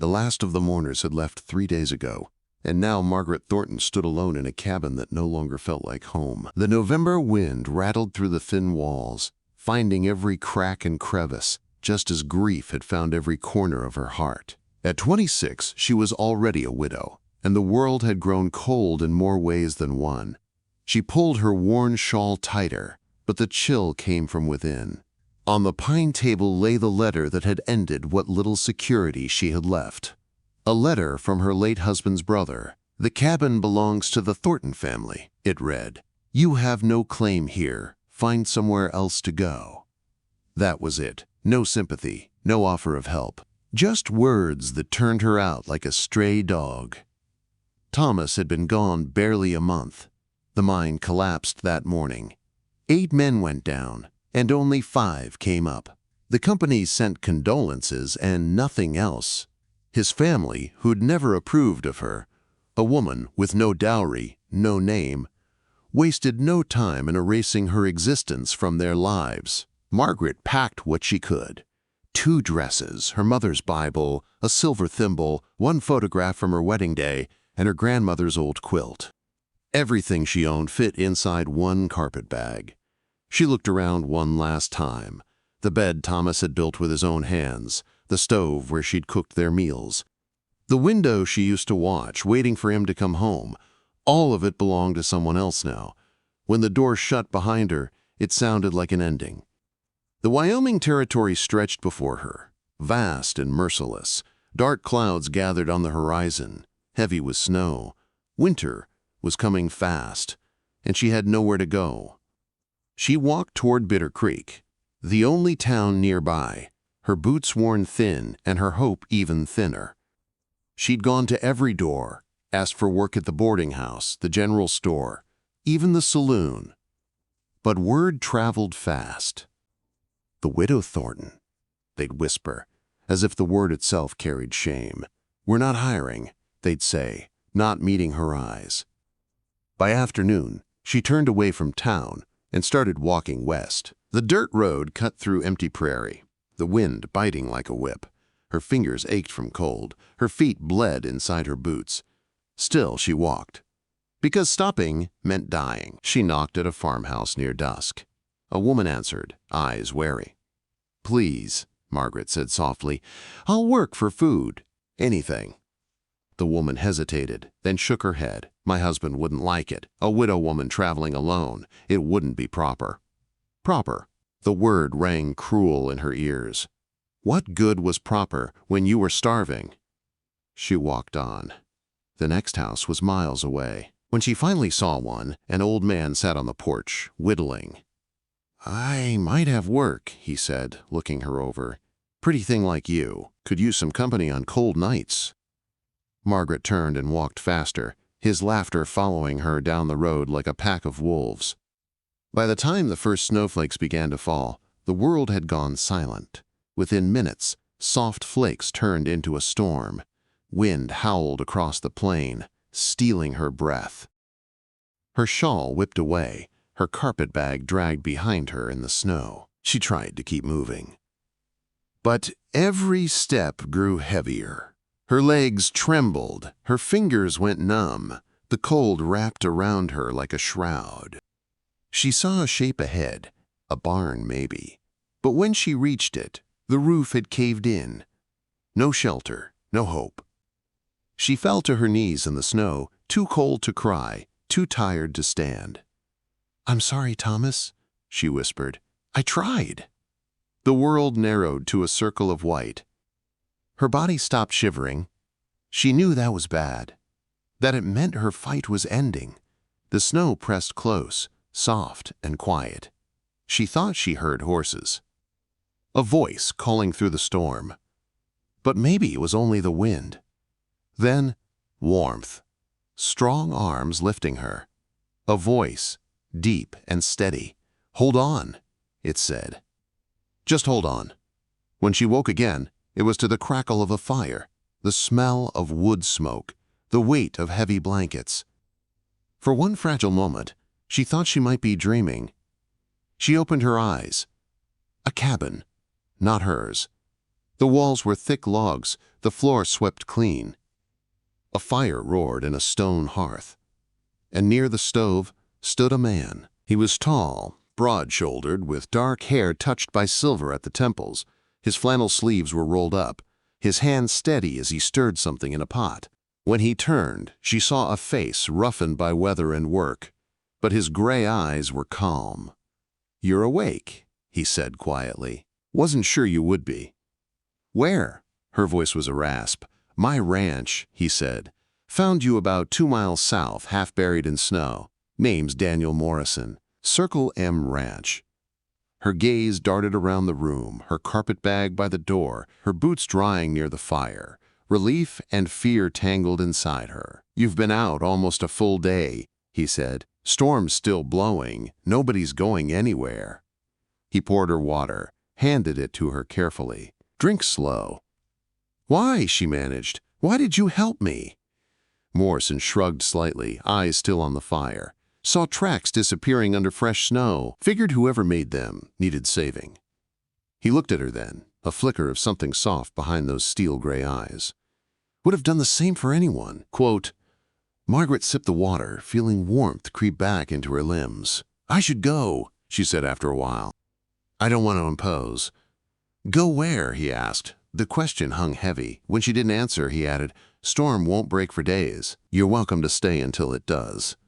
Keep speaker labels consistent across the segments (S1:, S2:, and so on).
S1: The last of the mourners had left 3 days ago, and now Margaret Thornton stood alone in a cabin that no longer felt like home. The November wind rattled through the thin walls, finding every crack and crevice, just as grief had found every corner of her heart. At 26, she was already a widow, and the world had grown cold in more ways than one. She pulled her worn shawl tighter, but the chill came from within. On the pine table lay the letter that had ended what little security she had left. A letter from her late husband's brother. "The cabin belongs to the Thornton family," it read. "You have no claim here. Find somewhere else to go." That was it. No sympathy, no offer of help. Just words that turned her out like a stray dog. Thomas had been gone barely a month. The mine collapsed that morning. 8 men went down, and only 5 came up. The company sent condolences and nothing else. His family, who'd never approved of her, a woman with no dowry, no name, wasted no time in erasing her existence from their lives. Margaret packed what she could. 2 dresses, her mother's Bible, a silver thimble, 1 photograph from her wedding day, and her grandmother's old quilt. Everything she owned fit inside 1 carpet bag. She looked around one last time. The bed Thomas had built with his own hands, the stove where she'd cooked their meals, the window she used to watch, waiting for him to come home. All of it belonged to someone else now. When the door shut behind her, it sounded like an ending. The Wyoming Territory stretched before her, vast and merciless. Dark clouds gathered on the horizon, heavy with snow. Winter was coming fast, and she had nowhere to go. She walked toward Bitter Creek, the only town nearby, her boots worn thin and her hope even thinner. She'd gone to every door, asked for work at the boarding house, the general store, even the saloon. But word traveled fast. "The widow Thornton," they'd whisper, as if the word itself carried shame. "We're not hiring," they'd say, not meeting her eyes. By afternoon, she turned away from town and started walking west. The dirt road cut through empty prairie, the wind biting like a whip. Her fingers ached from cold, her feet bled inside her boots. Still she walked, because stopping meant dying. She knocked at a farmhouse near dusk. A woman answered, eyes wary. "Please," Margaret said softly, "I'll work for food. Anything." The woman hesitated, then shook her head. "My husband wouldn't like it. A widow woman traveling alone. It wouldn't be proper." Proper. The word rang cruel in her ears. What good was proper when you were starving? She walked on. The next house was miles away. When she finally saw one, an old man sat on the porch, whittling. "I might have work," he said, looking her over. "Pretty thing like you. Could use some company on cold nights." Margaret turned and walked faster, his laughter following her down the road like a pack of wolves. By the time the first snowflakes began to fall, the world had gone silent. Within minutes, soft flakes turned into a storm. Wind howled across the plain, stealing her breath. Her shawl whipped away, her carpet bag dragged behind her in the snow. She tried to keep moving. But every step grew heavier. Her legs trembled, her fingers went numb. The cold wrapped around her like a shroud. She saw a shape ahead, a barn maybe. But when she reached it, the roof had caved in. No shelter, no hope. She fell to her knees in the snow, too cold to cry, too tired to stand. "I'm sorry, Thomas," she whispered. "I tried." The world narrowed to a circle of white. Her body stopped shivering. She knew that was bad, that it meant her fight was ending. The snow pressed close, soft and quiet. She thought she heard horses. A voice calling through the storm. But maybe it was only the wind. Then, warmth. Strong arms lifting her. A voice, deep and steady. "Hold on," it said. Just hold on. When she woke again, it was to the crackle of a fire, the smell of wood smoke, the weight of heavy blankets. For one fragile moment, she thought she might be dreaming. She opened her eyes. A cabin, not hers. The walls were thick logs, the floor swept clean. A fire roared in a stone hearth, and near the stove stood a man. He was tall, broad-shouldered, with dark hair touched by silver at the temples. His flannel sleeves were rolled up, his hands steady as he stirred something in a pot. When he turned, she saw a face roughened by weather and work, but his gray eyes were calm. "You're awake," he said quietly. "Wasn't sure you would be." "Where?" Her voice was a rasp. "My ranch," he said. "Found you about 2 miles south, half buried in snow. Name's Daniel Morrison. Circle M Ranch." Her gaze darted around the room, her carpet bag by the door, her boots drying near the fire. Relief and fear tangled inside her. "You've been out almost a full day," he said. "Storm's still blowing. Nobody's going anywhere." He poured her water, handed it to her carefully. "Drink slow." "Why?" she managed. "Why did you help me?" Morrison shrugged slightly, eyes still on the fire. "Saw tracks disappearing under fresh snow. Figured whoever made them needed saving." He looked at her then, a flicker of something soft behind those steel-gray eyes. "Would have done the same for anyone." Quote, Margaret sipped the water, feeling warmth creep back into her limbs. "I should go," she said after a while. "I don't want to impose." "Go where?" he asked. The question hung heavy. When she didn't answer, he added, "Storm won't break for days. You're welcome to stay until it does."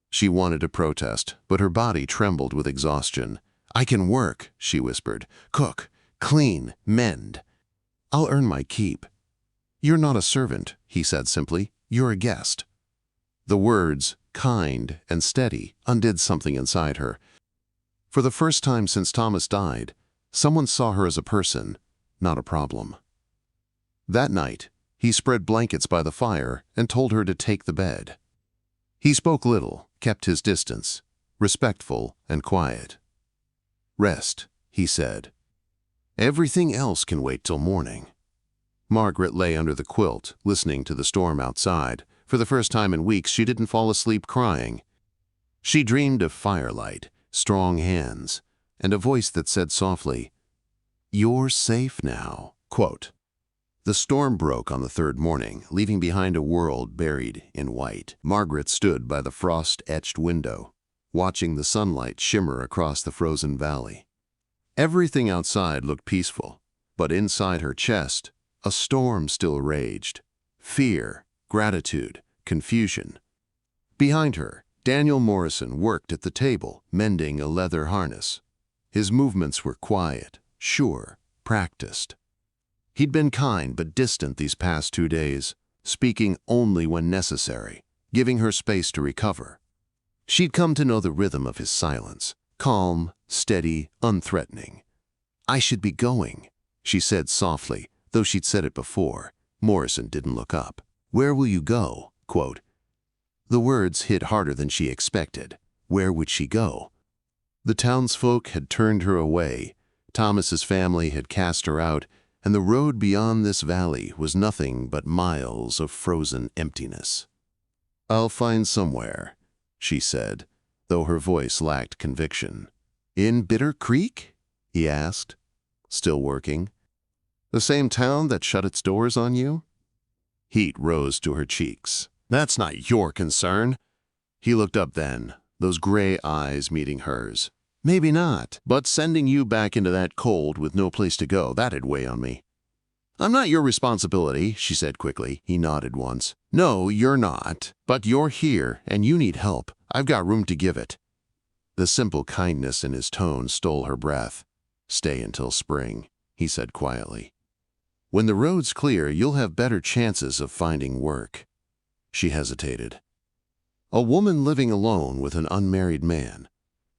S1: She wanted to protest, but her body trembled with exhaustion. "I can work," she whispered. "Cook, clean, mend. I'll earn my keep." "You're not a servant," he said simply. "You're a guest." The words, kind and steady, undid something inside her. For the first time since Thomas died, someone saw her as a person, not a problem. That night, he spread blankets by the fire and told her to take the bed. He spoke little, kept his distance, respectful and quiet. "Rest," he said. "Everything else can wait till morning." Margaret lay under the quilt, listening to the storm outside. For the first time in weeks, she didn't fall asleep crying. She dreamed of firelight, strong hands, and a voice that said softly, "You're safe now." Quote, The storm broke on the third morning, leaving behind a world buried in white. Margaret stood by the frost-etched window, watching the sunlight shimmer across the frozen valley. Everything outside looked peaceful, but inside her chest, a storm still raged. Fear, gratitude, confusion. Behind her, Daniel Morrison worked at the table, mending a leather harness. His movements were quiet, sure, practiced. He'd been kind but distant these past 2 days, speaking only when necessary, giving her space to recover. She'd come to know the rhythm of his silence, calm, steady, unthreatening. "I should be going," she said softly, though she'd said it before. Morrison didn't look up. "Where will you go?" Quote. The words hit harder than she expected. Where would she go? The townsfolk had turned her away. Thomas's family had cast her out, and the road beyond this valley was nothing but miles of frozen emptiness. "I'll find somewhere," she said, though her voice lacked conviction. "In Bitter Creek?" he asked, still working. "The same town that shut its doors on you?" Heat rose to her cheeks. "That's not your concern." He looked up then, those gray eyes meeting hers. "Maybe not, but sending you back into that cold with no place to go, that'd weigh on me." "I'm not your responsibility," she said quickly. He nodded once. "No, you're not. But you're here, and you need help. I've got room to give it." The simple kindness in his tone stole her breath. "Stay until spring," he said quietly. "When the road's clear, you'll have better chances of finding work." She hesitated. A woman living alone with an unmarried man.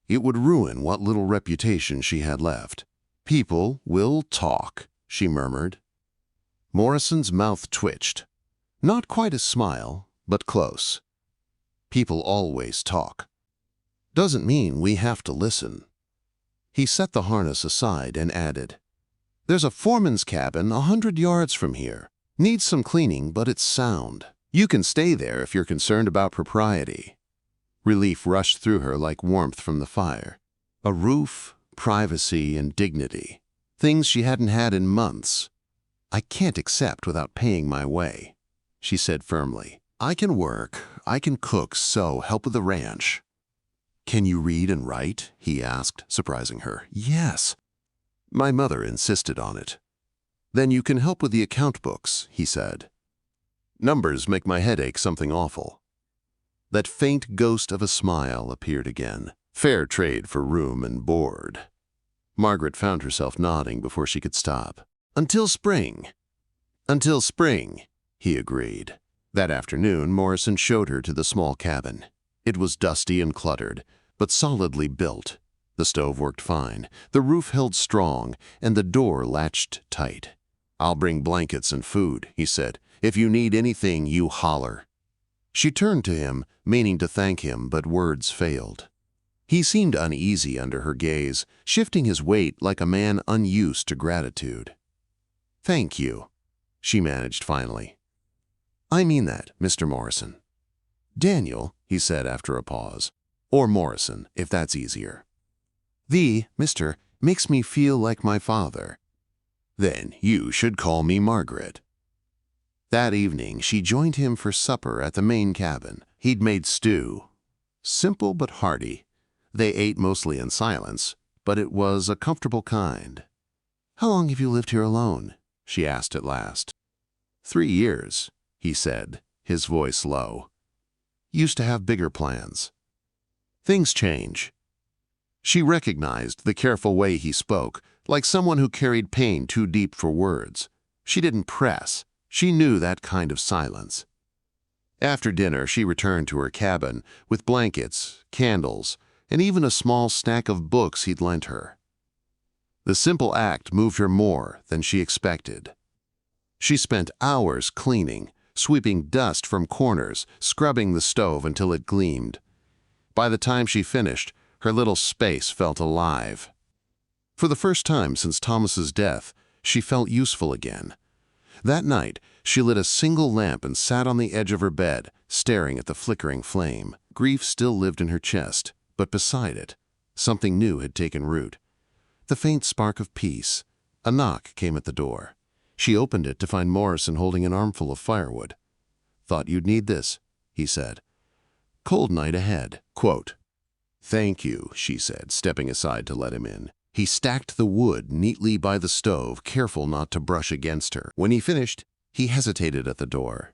S1: It would ruin what little reputation she had left. "People will talk," she murmured. Morrison's mouth twitched. Not quite a smile, but close. "People always talk. Doesn't mean we have to listen." He set the harness aside and added, "There's a foreman's cabin 100 yards from here. Needs some cleaning, but it's sound. You can stay there if you're concerned about propriety." Relief rushed through her like warmth from the fire. A roof, privacy, and dignity. Things she hadn't had in months. I can't accept without paying my way," she said firmly. "I can work, I can cook, sew, help with the ranch." "Can you read and write?" he asked, surprising her. "Yes." My mother insisted on it. "Then you can help with the account books," he said. "Numbers make my head ache something awful." That faint ghost of a smile appeared again. Fair trade for room and board. Margaret found herself nodding before she could stop. "Until spring." "Until spring," he agreed. That afternoon, Morrison showed her to the small cabin. It was dusty and cluttered, but solidly built. The stove worked fine, the roof held strong, and the door latched tight. "I'll bring blankets and food," he said. "If you need anything, you holler." She turned to him, meaning to thank him, but words failed. He seemed uneasy under her gaze, shifting his weight like a man unused to gratitude. "Thank you," she managed finally. "I mean that, Mr. Morrison." "Daniel," he said after a pause. "Or Morrison, if that's easier." "The Mr. makes me feel like my father." "Then you should call me Margaret." That evening, she joined him for supper at the main cabin. He'd made stew. Simple but hearty. They ate mostly in silence, but it was a comfortable kind. "How long have you lived here alone?" she asked at last. 3 years, he said, his voice low. "Used to have bigger plans." "Things change." She recognized the careful way he spoke, like someone who carried pain too deep for words. She didn't press. She knew that kind of silence. After dinner, she returned to her cabin with blankets, candles, and even a small stack of books he'd lent her. The simple act moved her more than she expected. She spent hours cleaning, sweeping dust from corners, scrubbing the stove until it gleamed. By the time she finished, her little space felt alive. For the first time since Thomas's death, she felt useful again. That night, she lit a single lamp and sat on the edge of her bed, staring at the flickering flame. Grief still lived in her chest, but beside it, something new had taken root. The faint spark of peace. A knock came at the door. She opened it to find Morrison holding an armful of firewood. "Thought you'd need this," he said. "Cold night ahead." Quote, "Thank you," she said, stepping aside to let him in. He stacked the wood neatly by the stove, careful not to brush against her. When he finished, he hesitated at the door.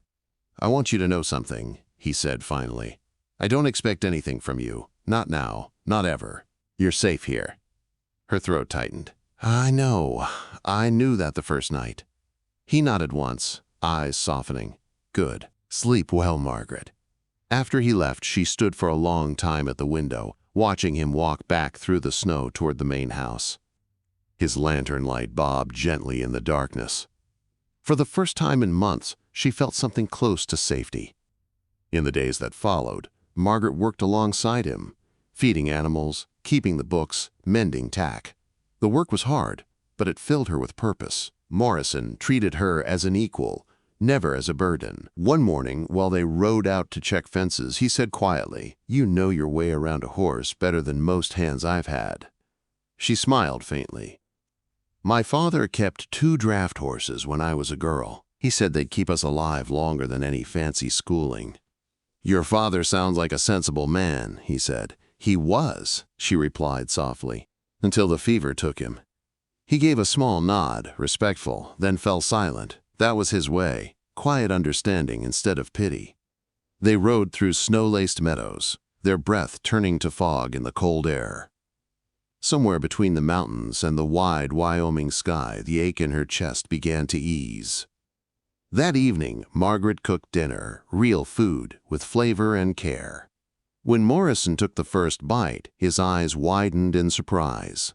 S1: "I want you to know something," he said finally. "I don't expect anything from you. Not now. Not ever. You're safe here." Her throat tightened. "I know. I knew that the first night." He nodded once, eyes softening. "Good. Sleep well, Margaret." After he left, she stood for a long time at the window, watching him walk back through the snow toward the main house. His lantern light bobbed gently in the darkness. For the first time in months, she felt something close to safety. In the days that followed, Margaret worked alongside him, feeding animals, keeping the books, mending tack. The work was hard, but it filled her with purpose. Morrison treated her as an equal, never as a burden. One morning, while they rode out to check fences, he said quietly, "You know your way around a horse better than most hands I've had." She smiled faintly. "My father kept 2 draft horses when I was a girl. He said they'd keep us alive longer than any fancy schooling." "Your father sounds like a sensible man," he said. "He was," she replied softly, "until the fever took him." He gave a small nod, respectful, then fell silent. That was his way, quiet understanding instead of pity. They rode through snow-laced meadows, their breath turning to fog in the cold air. Somewhere between the mountains and the wide Wyoming sky, the ache in her chest began to ease. That evening, Margaret cooked dinner, real food, with flavor and care. When Morrison took the first bite, his eyes widened in surprise.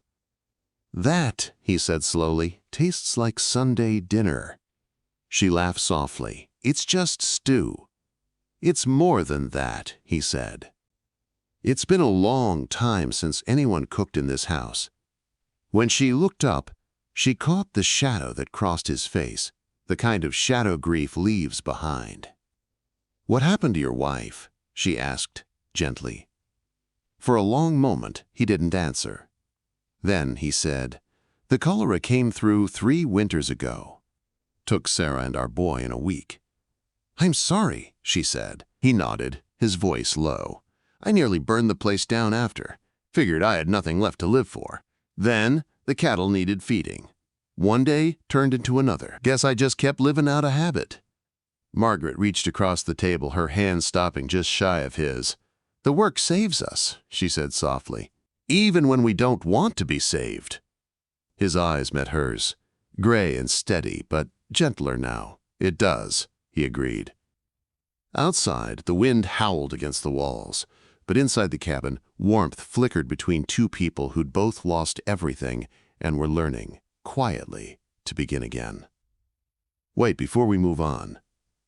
S1: "That," he said slowly, "tastes like Sunday dinner." She laughed softly. "It's just stew." "It's more than that," he said. "It's been a long time since anyone cooked in this house." When she looked up, she caught the shadow that crossed his face, the kind of shadow grief leaves behind. "What happened to your wife?" she asked, gently. For a long moment, he didn't answer. Then he said, "The cholera came through 3 winters ago." Took Sarah and our boy in a week." "I'm sorry," she said. He nodded, his voice low. "I nearly burned the place down after. Figured I had nothing left to live for. Then the cattle needed feeding. One day turned into another. Guess I just kept living out of habit." Margaret reached across the table, her hand stopping just shy of his. "The work saves us," she said softly, "even when we don't want to be saved." His eyes met hers, gray and steady, but gentler now. "It does," he agreed. Outside, the wind howled against the walls, but inside the cabin, warmth flickered between two people who'd both lost everything and were learning, quietly, to begin again. Wait, before we move on,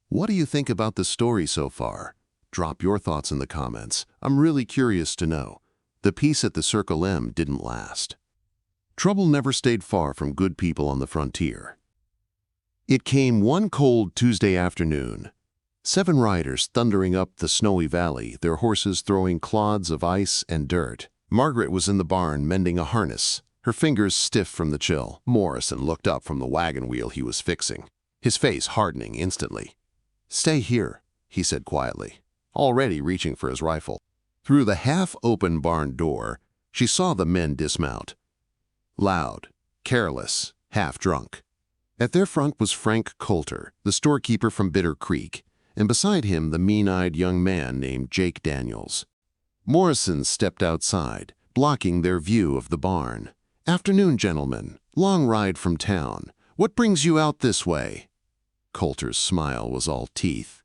S1: what do you think about the story so far? Drop your thoughts in the comments. I'm really curious to know. The peace at the Circle M didn't last. Trouble never stayed far from good people on the frontier. It came one cold Tuesday afternoon. 7 riders thundering up the snowy valley, their horses throwing clods of ice and dirt. Margaret was in the barn mending a harness, her fingers stiff from the chill. Morrison looked up from the wagon wheel he was fixing, his face hardening instantly. "Stay here," he said quietly, already reaching for his rifle. Through the half-open barn door, she saw the men dismount. Loud, careless, half-drunk. At their front was Frank Coulter, the storekeeper from Bitter Creek, and beside him the mean-eyed young man named Jake Daniels. Morrison stepped outside, blocking their view of the barn. "Afternoon, gentlemen. Long ride from town. What brings you out this way?" Coulter's smile was all teeth.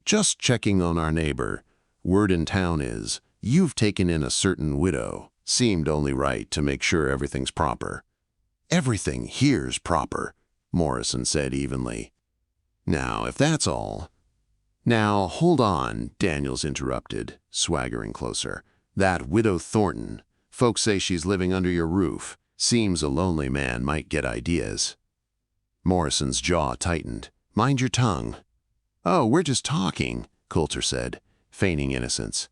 S1: "Just checking on our neighbor. Word in town is, you've taken in a certain widow. Seemed only right to make sure everything's proper." "Everything here's proper," Morrison said evenly. "Now, if that's all—" "Now, hold on," Daniels interrupted, swaggering closer. "That widow Thornton, folks say she's living under your roof. Seems a lonely man might get ideas." Morrison's jaw tightened. "Mind your tongue." "Oh, we're just talking," Coulter said, feigning innocence.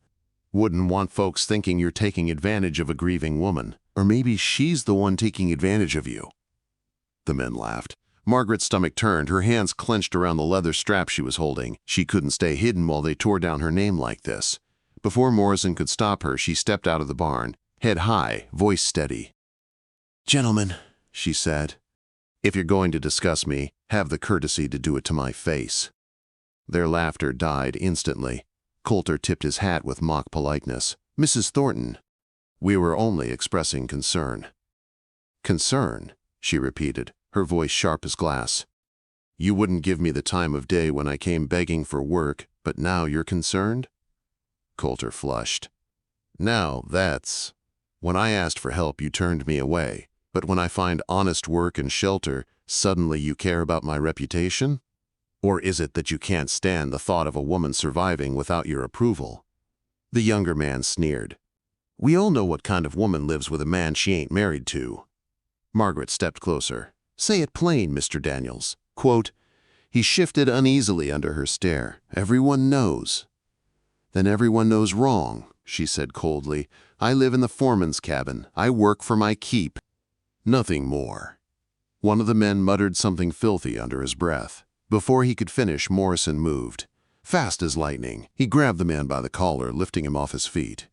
S1: "Wouldn't want folks thinking you're taking advantage of a grieving woman. Or maybe she's the one taking advantage of you." The men laughed. Margaret's stomach turned, her hands clenched around the leather strap she was holding. She couldn't stay hidden while they tore down her name like this. Before Morrison could stop her, she stepped out of the barn, head high, voice steady. "Gentlemen," she said, "if you're going to discuss me, have the courtesy to do it to my face." Their laughter died instantly. Coulter tipped his hat with mock politeness. "Mrs. Thornton, we were only expressing concern." "Concern?" she repeated, her voice sharp as glass. "You wouldn't give me the time of day when I came begging for work, but now you're concerned?" Coulter flushed. "Now that's... When I asked for help, you turned me away, but when I find honest work and shelter, suddenly you care about my reputation? Or is it that you can't stand the thought of a woman surviving without your approval?" The younger man sneered. "We all know what kind of woman lives with a man she ain't married to." Margaret stepped closer. "Say it plain, Mr. Daniels." Quote, he shifted uneasily under her stare. "Everyone knows." "Then everyone knows wrong," she said coldly. "I live in the foreman's cabin. I work for my keep. Nothing more." One of the men muttered something filthy under his breath. Before he could finish, Morrison moved. Fast as lightning, he grabbed the man by the collar, lifting him off his feet.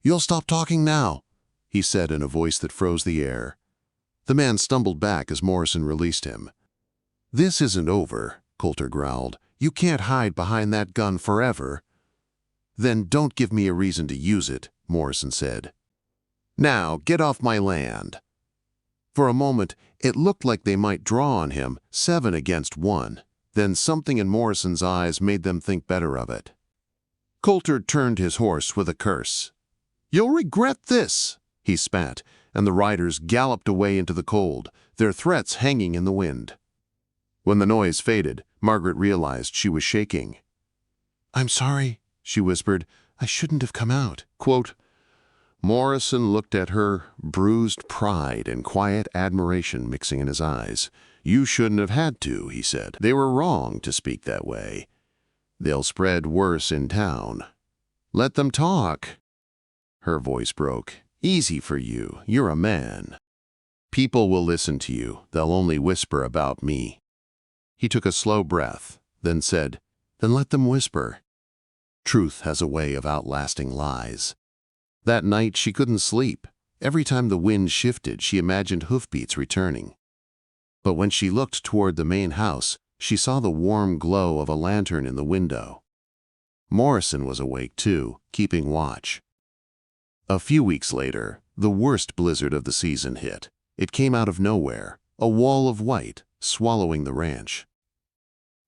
S1: "You'll stop talking now," he said in a voice that froze the air. The man stumbled back as Morrison released him. "This isn't over," Coulter growled. "You can't hide behind that gun forever." "Then don't give me a reason to use it," Morrison said. "Now, get off my land." For a moment, it looked like they might draw on him, 7 against 1. Then something in Morrison's eyes made them think better of it. Coulter turned his horse with a curse. "You'll regret this," he spat, and the riders galloped away into the cold, their threats hanging in the wind. When the noise faded, Margaret realized she was shaking. "I'm sorry," she whispered. "I shouldn't have come out." Quote, Morrison looked at her, bruised pride and quiet admiration mixing in his eyes. "You shouldn't have had to," he said. "They were wrong to speak that way. They'll spread worse in town. Let them talk." Her voice broke. "Easy for you. You're a man. People will listen to you. They'll only whisper about me." He took a slow breath, then said, "Then let them whisper." Truth has a way of outlasting lies. That night she couldn't sleep. Every time the wind shifted, she imagined hoofbeats returning. But when she looked toward the main house, she saw the warm glow of a lantern in the window. Morrison was awake too, keeping watch. A few weeks later, the worst blizzard of the season hit. It came out of nowhere, a wall of white, swallowing the ranch.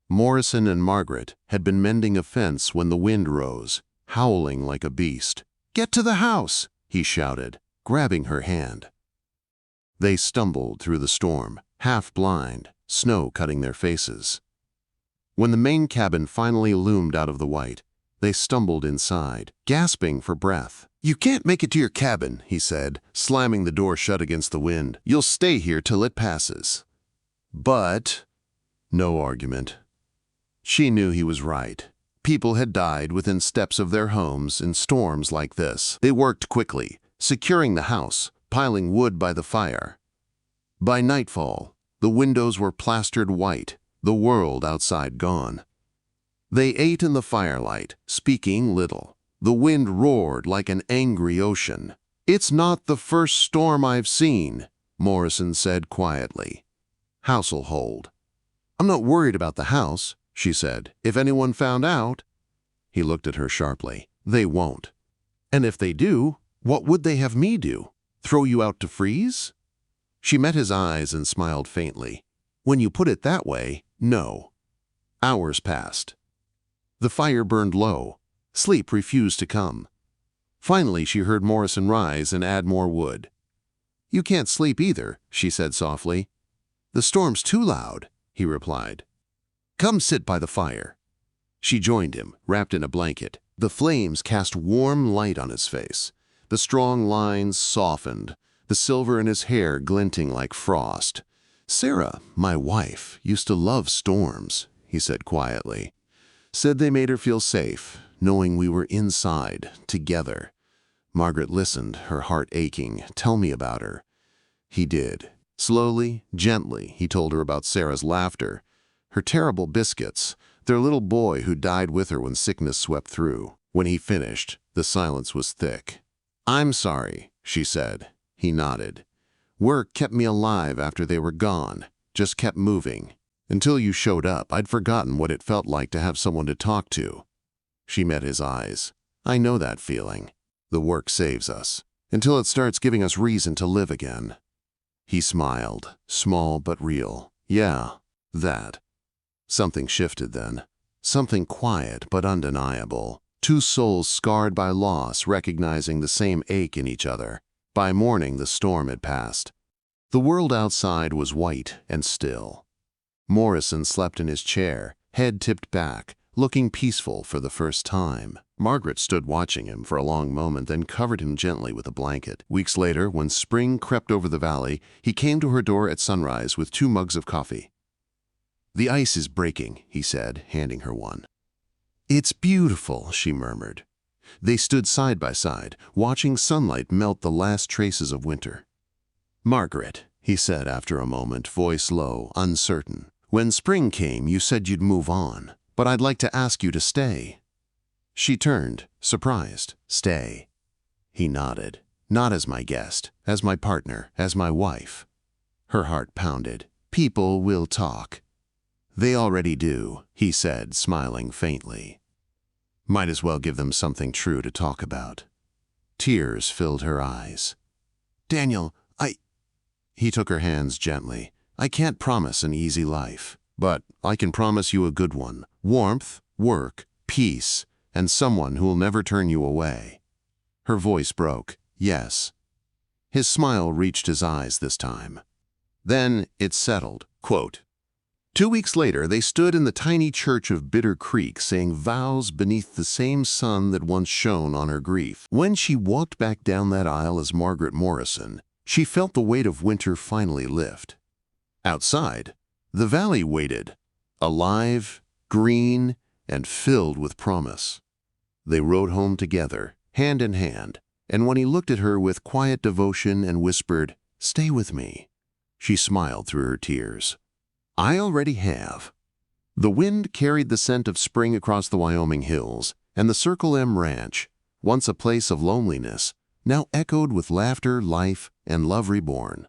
S1: Morrison and Margaret had been mending a fence when the wind rose, howling like a beast. "Get to the house!" he shouted, grabbing her hand. They stumbled through the storm, half blind, snow cutting their faces. When the main cabin finally loomed out of the white, they stumbled inside, gasping for breath. "You can't make it to your cabin," he said, slamming the door shut against the wind. "You'll stay here till it passes." But no argument. She knew he was right. People had died within steps of their homes in storms like this. They worked quickly, securing the house, piling wood by the fire. By nightfall, the windows were plastered white, the world outside gone. They ate in the firelight, speaking little. The wind roared like an angry ocean. "It's not the first storm I've seen," Morrison said quietly. "House'll hold." "I'm not worried about the house," she said. "If anyone found out—" He looked at her sharply. "They won't. And if they do, what would they have me do? Throw you out to freeze?" She met his eyes and smiled faintly. "When you put it that way, no." Hours passed. The fire burned low. Sleep refused to come. Finally, she heard Morrison rise and add more wood. "You can't sleep either," she said softly. "The storm's too loud," he replied. "Come sit by the fire." She joined him, wrapped in a blanket. The flames cast warm light on his face. The strong lines softened, the silver in his hair glinting like frost. "Sarah, my wife, used to love storms," he said quietly. "Said they made her feel safe, knowing we were inside, together." Margaret listened, her heart aching. "Tell me about her." He did. Slowly, gently, he told her about Sarah's laughter, her terrible biscuits, their little boy who died with her when sickness swept through. When he finished, the silence was thick. "I'm sorry," she said. He nodded. "Work kept me alive after they were gone, just kept moving. Until you showed up, I'd forgotten what it felt like to have someone to talk to." She met his eyes. "I know that feeling. The work saves us, until it starts giving us reason to live again." He smiled, small but real. "Yeah, that." Something shifted then. Something quiet but undeniable. Two souls scarred by loss, recognizing the same ache in each other. By morning, the storm had passed. The world outside was white and still. Morrison slept in his chair, head tipped back, looking peaceful for the first time. Margaret stood watching him for a long moment, then covered him gently with a blanket. Weeks later, when spring crept over the valley, he came to her door at sunrise with 2 mugs of coffee. "The ice is breaking," he said, handing her one. "It's beautiful," she murmured. They stood side by side, watching sunlight melt the last traces of winter. "Margaret," he said after a moment, voice low, uncertain, "when spring came, you said you'd move on, but I'd like to ask you to stay." She turned, surprised. "Stay?" He nodded. "Not as my guest, as my partner, as my wife." Her heart pounded. "People will talk." "They already do," he said, smiling faintly. Might as well give them something true to talk about. Tears filled her eyes. "Daniel, He took her hands gently. "I can't promise an easy life, but I can promise you a good one. Warmth, work, peace, and someone who will never turn you away." Her voice broke. "Yes." His smile reached his eyes this time. Then it settled. Quote, 2 weeks later, they stood in the tiny church of Bitter Creek saying vows beneath the same sun that once shone on her grief. When she walked back down that aisle as Margaret Morrison, she felt the weight of winter finally lift. Outside, the valley waited, alive, green, and filled with promise. They rode home together, hand in hand, and when he looked at her with quiet devotion and whispered, "Stay with me," she smiled through her tears. "I already have." The wind carried the scent of spring across the Wyoming hills, and the Circle M Ranch, once a place of loneliness, now echoed with laughter, life, and love reborn.